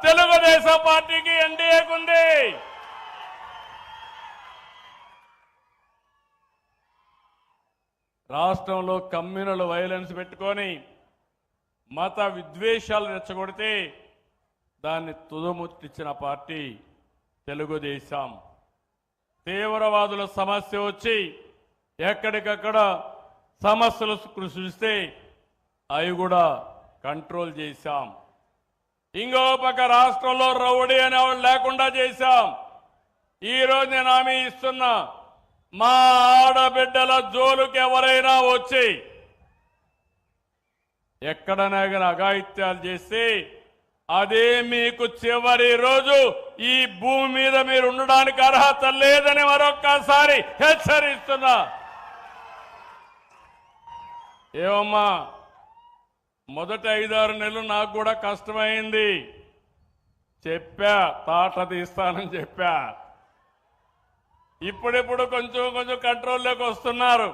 తెలుగుదేశం పార్టీకి ఎన్డీఏకుంది. రాష్ట్రంలో communal violence పెట్టుకొని మత విద్వేషాలు రెచ్చగొడితే దాన్ని తుదముట్టించిన పార్టీ తెలుగుదేశం. తీవ్రవాదుల సమస్య వచ్చి ఎక్కడికక్కడ సమస్యలు సృష్టిస్తే అవి కూడా కంట్రోల్ చేశాం. ఇంకో పక్క రాష్ట్రంలో రౌడీ అనేవాళ్ళు లేకుండా చేశాం. ఈరోజు నేను హామీ ఇస్తున్నా, మా ఆడబిడ్డల జోలుకి ఎవరైనా వచ్చి ఎక్కడైనా కానీ అఘాయిత్యాలు చేస్తే అదే మీకు చివరి రోజు ఈ భూమి మీద మీరు ఉండడానికి అర్హత లేదని మరొక్కసారి హెచ్చరిస్తున్నా. ఏమమ్మా, మొదటి 5-6 నెలలు నాకు కూడా కష్టమైంది. చెప్పా, తాట తీస్తానని చెప్పా. ఇప్పుడిప్పుడు కొంచెం కొంచెం కంట్రోల్లోకి వస్తున్నారు.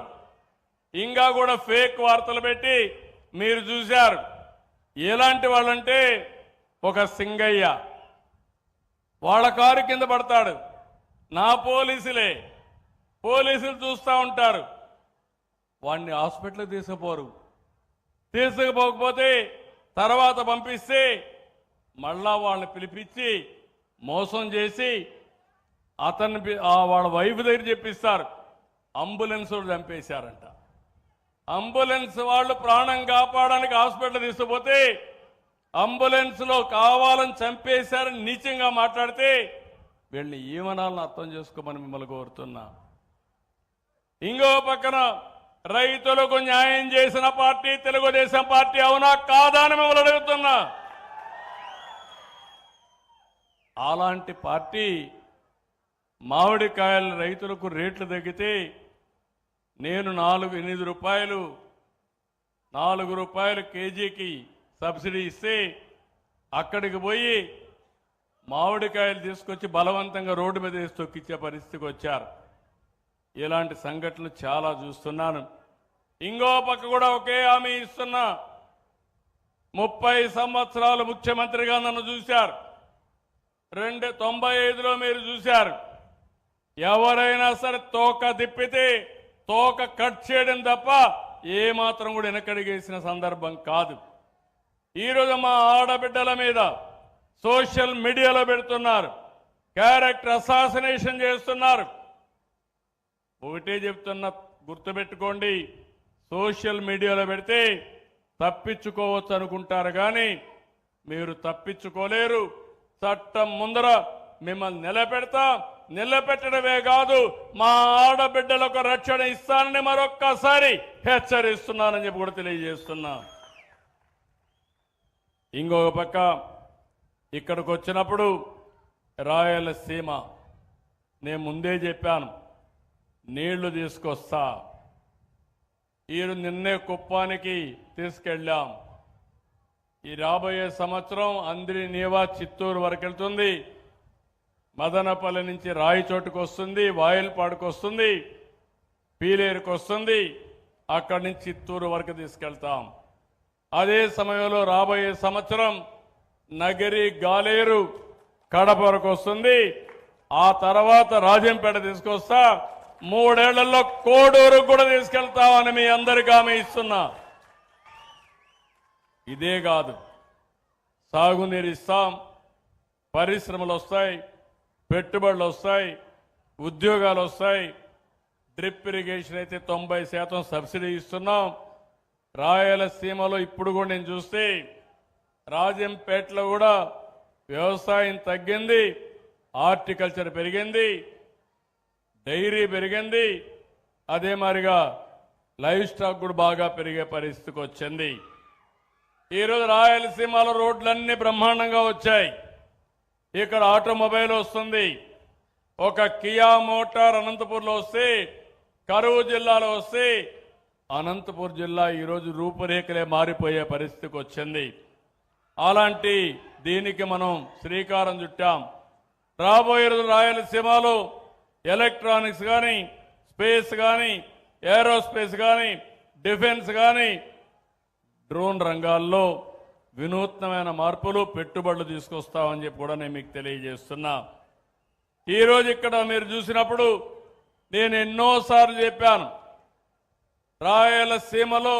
ఇంకా కూడా ఫేక్ వార్తలు పెట్టి మీరు చూశారు. ఎలాంటి వాళ్ళంటే ఒక సింగయ్య వాళ్ళ కారు కింద పడతాడు, నా పోలీసులే, పోలీసులు చూస్తూ ఉంటారు. వాడిని హాస్పిటల్కి తీసుకుపోరు. తీసుకుపోకపోతే తర్వాత పంపిస్తే మళ్ళా వాళ్ళని పిలిపించి మోసం చేసి అతన్ని వాళ్ళ వైఫ్ దగ్గర చెప్పిస్తారు. అంబులెన్స్ చంపేశారంట. అంబులెన్స్ వాళ్ళు ప్రాణం కాపాడడానికి హాస్పిటల్ తీసుకుపోతే అంబులెన్స్ లో కావాలని చంపేశారని నీచంగా మాట్లాడితే వీళ్ళని ఏమనాలని అర్థం చేసుకోమని మిమ్మల్ని కోరుతున్నా. ఇంకో పక్కన రైతులకు న్యాయం చేసిన పార్టీ తెలుగుదేశం పార్టీ, అవునా కాదా అని మిమ్మల్ని అడుగుతున్నా. అలాంటి పార్టీ మామిడికాయల రైతులకు రేట్లు తగ్గితే నేను 8 రూపాయలు 4 రూపాయలు కేజీకి సబ్సిడీ ఇస్తే అక్కడికి పోయి మామిడికాయలు తీసుకొచ్చి బలవంతంగా రోడ్డు మీద వేసి తొక్కిచ్చే పరిస్థితికి వచ్చారు. ఇలాంటి సంఘటనలు చాలా చూస్తున్నాను. ఇంకో పక్క కూడా ఒకే హామీ ఇస్తున్నా. 30 సంవత్సరాలు ముఖ్యమంత్రిగా నన్ను చూశారు. 95లో మీరు చూశారు. ఎవరైనా సరే తోక తిప్పితే తోక కట్ చేయడం తప్ప ఏమాత్రం కూడా వెనకడిగేసిన సందర్భం కాదు. ఈరోజు మా ఆడబిడ్డల మీద సోషల్ మీడియాలో పెడుతున్నారు, క్యారెక్టర్ అసాసినేషన్ చేస్తున్నారు. ఒకటే చెప్తున్నా, గుర్తుపెట్టుకోండి, సోషల్ మీడియాలో పెడితే తప్పించుకోవచ్చు అనుకుంటారు కానీ మీరు తప్పించుకోలేరు. చట్టం ముందర మిమ్మల్ని నిలబెట్టడమే కాదు, మా ఆడబిడ్డలకు రక్షణ ఇస్తానని మరొక్కసారి హెచ్చరిస్తున్నానని చెప్పి కూడా తెలియజేస్తున్నా. ఇంకొక పక్క ఇక్కడికి వచ్చినప్పుడు రాయలసీమ నేను ముందే చెప్పాను, నీళ్లు తీసుకొస్తా. నిన్నే కుప్పానికి తీసుకెళ్ళాం. ఈ రాబోయే సంవత్సరం అంద్రి నీవా చిత్తూరు వరకు వెళ్తుంది. మదనపల్లి నుంచి రాయిచోటుకు వస్తుంది, వాయిల్పాడుకు వస్తుంది, పీలేరుకు వస్తుంది. అక్కడి నుంచి చిత్తూరు వరకు తీసుకెళ్తాం. అదే సమయంలో రాబోయే సంవత్సరం నగరి, గాలేరు, కడప వరకు వస్తుంది. ఆ తర్వాత రాజంపేట తీసుకొస్తా. 3 ఏళ్లలో కోడూరు కూడా తీసుకెళ్తామని మీ అందరికీ హామీ ఇస్తున్నా. ఇదే కాదు, సాగునీరు ఇస్తాం, పరిశ్రమలు వస్తాయి, పెట్టుబడులు వస్తాయి, ఉద్యోగాలు వస్తాయి. డ్రిప్ ఇరిగేషన్ అయితే 90% సబ్సిడీ ఇస్తున్నాం. రాయలసీమలో ఇప్పుడు కూడా నేను చూస్తే రాజంపేటలో కూడా వ్యవసాయం తగ్గింది, హార్టికల్చర్ పెరిగింది, డైరీ పెరిగింది. అదే మాదిరిగా లైవ్ స్టాక్ కూడా బాగా పెరిగే పరిస్థితికి వచ్చింది. ఈరోజు రాయలసీమలో రోడ్లన్నీ బ్రహ్మాండంగా వచ్చాయి. ఇక్కడ ఆటోమొబైల్ వస్తుంది. ఒక కియా మోటార్ అనంతపూర్లో వస్తే, కరువు జిల్లాలో వస్తే, అనంతపూర్ జిల్లా ఈరోజు రూపురేఖలే మారిపోయే పరిస్థితికి వచ్చింది. అలాంటి దీనికి మనం శ్రీకారం చుట్టాం. రాబోయే రోజు రాయలసీమలో ఎలక్ట్రానిక్స్ కానీ, స్పేస్ కానీ, ఏరోస్పేస్ కానీ, డిఫెన్స్ కానీ, డ్రోన్ రంగాల్లో వినూత్నమైన మార్పులు పెట్టుబడులు తీసుకొస్తామని చెప్పి కూడా నేను మీకు తెలియజేస్తున్నా. ఈరోజు ఇక్కడ మీరు చూసినప్పుడు నేను ఎన్నోసార్లు చెప్పాను, రాయలసీమలో